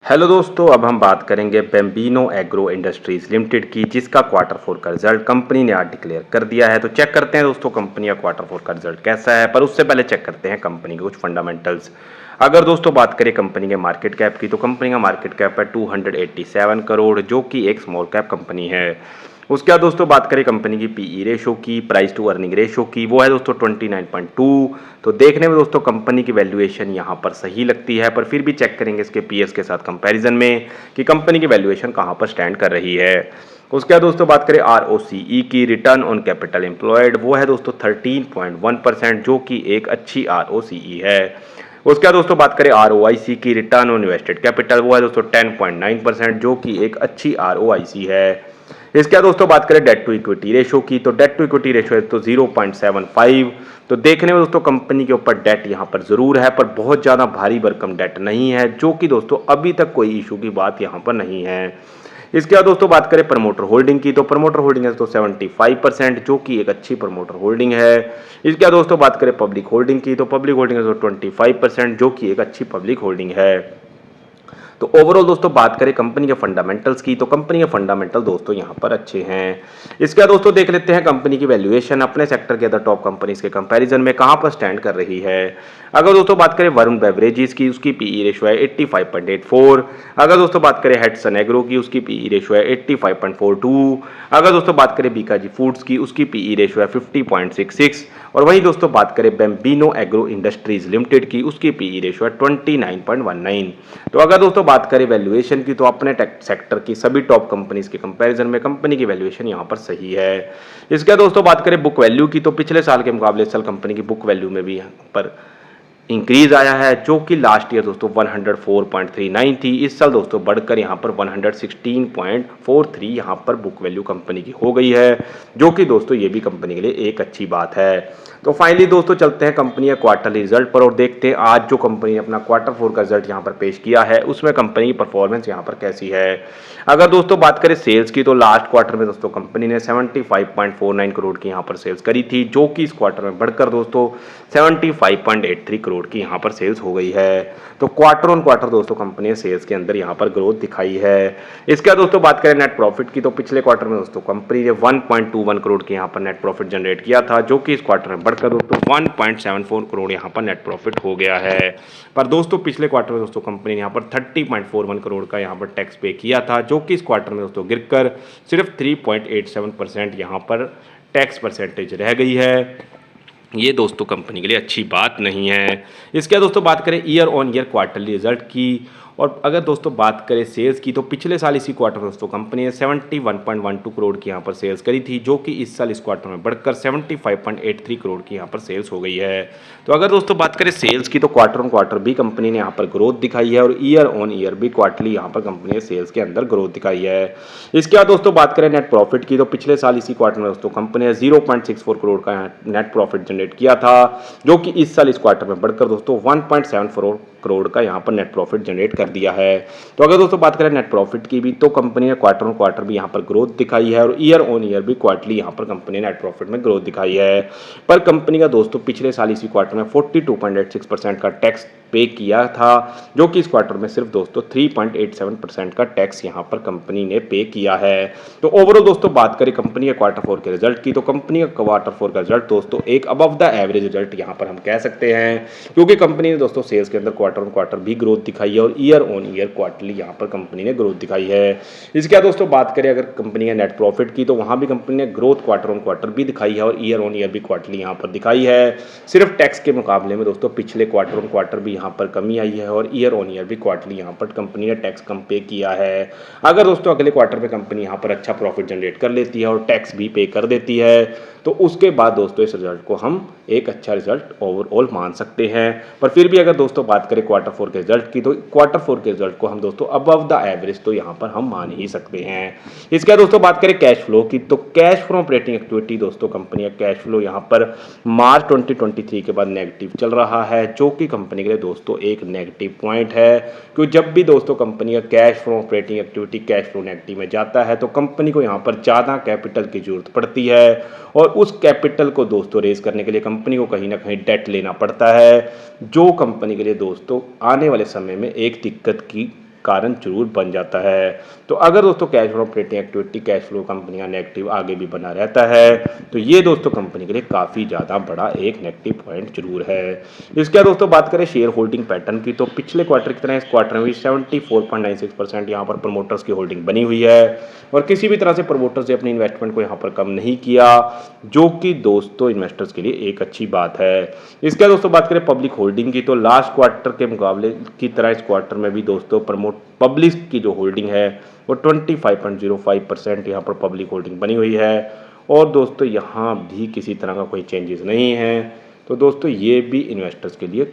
Hello दोस्तों, अब हम बात करेंगे बेम्बिनो एग्रो इंडस्ट्रीज लिमिटेड की, जिसका क्वार्टर फोर का रिजल्ट कंपनी ने आज डिक्लेयर कर दिया है। तो चेक करते हैं दोस्तों कंपनी का क्वार्टर फोर का रिजल्ट कैसा है, पर उससे पहले चेक करते हैं कंपनी के कुछ फंडामेंटल्स। अगर दोस्तों बात करें कंपनी के मार्केट कैप की, तो कंपनी का मार्केट कैप है 287 करोड़, जो कि एक स्मॉल कैप कंपनी है। उसके बाद दोस्तों बात करें कंपनी की पीई रेशो की, प्राइस टू अर्निंग रेशो की, वो है दोस्तों 29.2। तो देखने में दोस्तों कंपनी की वैल्यूएशन यहाँ पर सही लगती है, पर फिर भी चेक करेंगे इसके पीएस के साथ कंपैरिजन में कि कंपनी की वैल्यूएशन कहाँ पर स्टैंड कर रही है। उसके बाद दोस्तों बात करें आरओसीई की, रिटर्न ऑन कैपिटल एम्प्लॉयड, वो है दोस्तों 13.1%, जो कि एक अच्छी आरओसीई है। उसके बाद दोस्तों बात करें आरओआईसी की, रिटर्न ऑन इन्वेस्टेड कैपिटल, वो है दोस्तों 10.9%, जो कि एक अच्छी आरओआईसी है। इसके बाद दोस्तों बात करें डेट टू इक्विटी रेशो की, तो डेट टू इक्विटी रेशो है तो 0.75। तो देखने में दोस्तों कंपनी के ऊपर डेट यहाँ पर जरूर है, पर बहुत ज़्यादा भारी भरकम डेट नहीं है, जो कि दोस्तों अभी तक कोई इशू की बात यहाँ पर नहीं है। इसके बाद दोस्तों बात करें प्रमोटर होल्डिंग की, तो प्रमोटर होल्डिंग है तो 75%, जो कि एक अच्छी प्रमोटर होल्डिंग है। इसके बाद दोस्तों बात करें पब्लिक होल्डिंग की, तो पब्लिक होल्डिंग है तो 25%, जो कि एक अच्छी पब्लिक होल्डिंग है। तो ओवरऑल दोस्तों बात करें कंपनी के फंडामेंटल्स की, तो कंपनी के फंडामेंटल दोस्तों यहाँ पर अच्छे हैं। इसके बाद दोस्तों देख लेते हैं कंपनी की वैल्यूएशन अपने सेक्टर के अदर टॉप कंपनीज के कंपैरिजन में कहाँ पर स्टैंड कर रही है। अगर दोस्तों बात करें वरुण बेवरेजेस की, उसकी पीई रेशो है 85.84। अगर दोस्तों बात करें हेडसन एग्रो की, उसकी पीई रेशो है 85.42। अगर दोस्तों बात करें बीकाजी फूड्स की, उसकी पीई रेशो है 50.66। और वहीं दोस्तों बात करें बेम्बिनो एग्रो इंडस्ट्रीज लिमिटेड की, उसकी पीई रेशो है 29.19। तो अगर दोस्तों बात करें वैल्यूएशन की, तो अपने टेक सेक्टर की सभी टॉप कंपनीज के कंपैरिजन में कंपनी की वैल्यूएशन यहां पर सही है। इसके दोस्तों बात करें बुक वैल्यू की, तो पिछले साल के मुकाबले इस साल कंपनी की बुक वैल्यू में भी यहाँ पर इंक्रीज आया है, जो कि लास्ट ईयर दोस्तों 104.39 थी। इस साल दोस्तों बढ़कर यहाँ पर 116.43 यहाँ पर बुक वैल्यू कंपनी की हो गई है, जो कि दोस्तों ये भी कंपनी के लिए एक अच्छी बात है। तो फाइनली दोस्तों चलते हैं कंपनी का क्वार्टरली रिजल्ट पर और देखते हैं आज जो कंपनी ने अपना क्वार्टर फोर का रिजल्ट यहाँ पर पेश किया है, उसमें कंपनी की परफॉर्मेंस यहाँ पर कैसी है। अगर दोस्तों बात करें सेल्स की, तो लास्ट क्वार्टर में दोस्तों कंपनी ने 75.49 करोड़ की यहाँ पर सेल्स करी थी, जो कि इस क्वार्टर में बढ़कर दोस्तों 75.83 करोड़ की यहाँ पर सेल्स हो गई है। तो क्वार्टर ऑन क्वार्टर दोस्तों कंपनी ने सेल्स के अंदर यहाँ पर ग्रोथ दिखाई है। इसके बाद दोस्तों बात करें नेट प्रॉफिट की, तो पिछले क्वार्टर में दोस्तों कंपनी ने 1.21 करोड़ की यहाँ पर नेट प्रॉफिट जनरेट किया था, जो कि इस क्वार्टर में बढ़कर दोस्तों 1.74 करोड़ यहाँ पर नेट प्रॉफिट हो गया है। पर दोस्तों पिछले क्वार्टर में दोस्तों कंपनी ने यहाँ पर 30.41 करोड़ का यहाँ पर टैक्स पे किया था, जो कि इस क्वार्टर में दोस्तों गिरकर सिर्फ 3.87% यहाँ पर टैक्स परसेंटेज रह गई है। ये दोस्तों कंपनी के लिए अच्छी बात नहीं है। इसके बाद दोस्तों बात करें year on year quarterly result की, और अगर दोस्तों बात करें सेल्स की, तो पिछले साल इसी क्वार्टर में दोस्तों कंपनी ने 71.12 करोड़ की यहाँ पर सेल्स करी थी, जो कि इस साल इस क्वार्टर में बढ़कर 75.83 करोड़ की यहाँ पर सेल्स हो गई है। तो अगर दोस्तों बात करें सेल्स की, तो क्वार्टर ऑन क्वार्टर भी कंपनी ने यहाँ पर ग्रोथ दिखाई है, और ईयर ऑन ईयर भी क्वार्टरली यहाँ पर कंपनी ने सेल्स के अंदर ग्रोथ दिखाई है। इसके बाद दोस्तों बात करें नेट प्रॉफिट की, तो पिछले साल इसी क्वार्टर में दोस्तों कंपनी ने 0.64 करोड़ का नेट प्रॉफिट जनरेट किया था, जो कि इस साल इस क्वार्टर में बढ़कर दोस्तों 1.74 करोड़ का यहाँ पर नेट प्रॉफिट जनरेट कर दिया है। तो अगर दोस्तों बात करें नेट प्रॉफिट की भी, तो कंपनी ने क्वार्टर ऑन क्वार्टर भी यहाँ पर ग्रोथ दिखाई है, और ईयर ऑन ईयर भी क्वार्टरली यहाँ पर कंपनी ने नेट प्रॉफिट में ग्रोथ दिखाई है। पर कंपनी का दोस्तों पिछले साल इसी क्वार्टर में 42.86% का टैक्स पे किया था, जो कि इस क्वार्टर में सिर्फ दोस्तों 3.87% का टैक्स यहाँ पर कंपनी ने पे किया है। तो ओवरऑल दोस्तों बात करें कंपनी के क्वार्टर फोर के रिजल्ट की, तो कंपनी का क्वार्टर फोर का रिजल्ट दोस्तों एक अबव द एवरेज रिजल्ट यहाँ पर हम कह सकते हैं, क्योंकि कंपनी ने दोस्तों सेल्स के अंदर क्वार्टर ऑन क्वार्टर भी ग्रोथ दिखाई है, और ईयर ऑन ईयर क्वार्टरली यहाँ पर कंपनी ने ग्रोथ दिखाई है। इसके बाद दोस्तों बात करें अगर कंपनी के नेट प्रॉफिट की, तो वहाँ भी कंपनी ने ग्रोथ क्वार्टर ऑन क्वार्टर भी दिखाई है, और ईयर ऑन ईयर भी क्वार्टरली यहाँ पर दिखाई है। सिर्फ टैक्स के मुकाबले में दोस्तों पिछले क्वार्टर ऑन क्वार्टर भी यहाँ पर कमी आई है, और ईयर ऑन ईयर भी क्वार्टरली यहाँ पर कंपनी ने टैक्स कम पे किया है। अगर दोस्तों अगले क्वार्टर में कंपनी यहाँ पर अच्छा प्रॉफिट जनरेट कर लेती है और टैक्स भी पे कर देती है, तो उसके बाद दोस्तों इस रिजल्ट को हम एक अच्छा रिजल्ट ओवरऑल मान सकते हैं। पर फिर भी अगर दोस्तों बात करें क्वार्टर फोर के रिजल्ट की, तो क्वार्टर फोर के रिजल्ट को हम दोस्तों अबव द एवरेज तो यहाँ पर हम मान ही सकते हैं। इसके बाद दोस्तों बात करें कैश फ्लो की, तो कैश फ्रॉम ऑपरेटिंग एक्टिविटी दोस्तों कंपनी का कैश फ्लो यहाँ पर मार्च 2023 के बाद नेगेटिव चल रहा है, जो कि कंपनी के लिए दोस्तों एक नेगेटिव पॉइंट है, क्योंकि जब भी दोस्तों कंपनी का cash from operating activity cash flow negative में जाता है, तो कंपनी को यहाँ पर ज़्यादा कैपिटल की जरूरत पड़ती है, और उस कैपिटल को दोस्तों रेज करने के लिए कंपनी को कहीं ना कहीं डेट लेना पड़ता है, जो कंपनी के लिए दोस्तों आने वाले समय में एक दिक्कत की कारण जरूर बन जाता है। तो अगर दोस्तों cash flow operating activity cash flow company का नेगेटिव आगे भी बना रहता है तो ये दोस्तों कंपनी के लिए काफ़ी ज़्यादा बड़ा एक नेगेटिव पॉइंट जरूर है। इसके बाद दोस्तों बात करें शेयर होल्डिंग पैटर्न की, तो पिछले क्वार्टर की तरह इस क्वार्टर में भी 74.96% यहाँ पर प्रमोटर्स की होल्डिंग बनी हुई है और किसी भी तरह से प्रमोटर्स ने अपनी इन्वेस्टमेंट को यहाँ पर कम नहीं किया, जो कि दोस्तों इन्वेस्टर्स के लिए एक अच्छी बात है। इसके बाद दोस्तों बात करें पब्लिक होल्डिंग की, तो लास्ट क्वार्टर के मुकाबले की तरह इस क्वार्टर में भी दोस्तों पब्लिक की जो होल्डिंग है वो 25.05% यहाँ पर पब्लिक होल्डिंग बनी हुई है और दोस्तों यहाँ भी किसी तरह का कोई चेंजेस नहीं है। तो दोस्तों ये भी इन्वेस्टर्स के लिए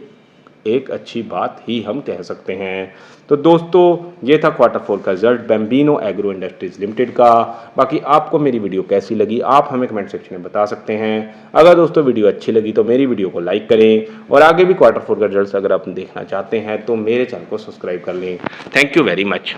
एक अच्छी बात ही हम कह सकते हैं। तो दोस्तों ये था क्वार्टर 4 का result Bambino agro industries limited का। बाकी आपको मेरी वीडियो कैसी लगी आप हमें कमेंट सेक्शन में बता सकते हैं। अगर दोस्तों वीडियो अच्छी लगी तो मेरी वीडियो को लाइक करें और आगे भी क्वार्टर 4 का रिजल्ट अगर आप देखना चाहते हैं तो मेरे चैनल को सब्सक्राइब कर लें। Thank you very much.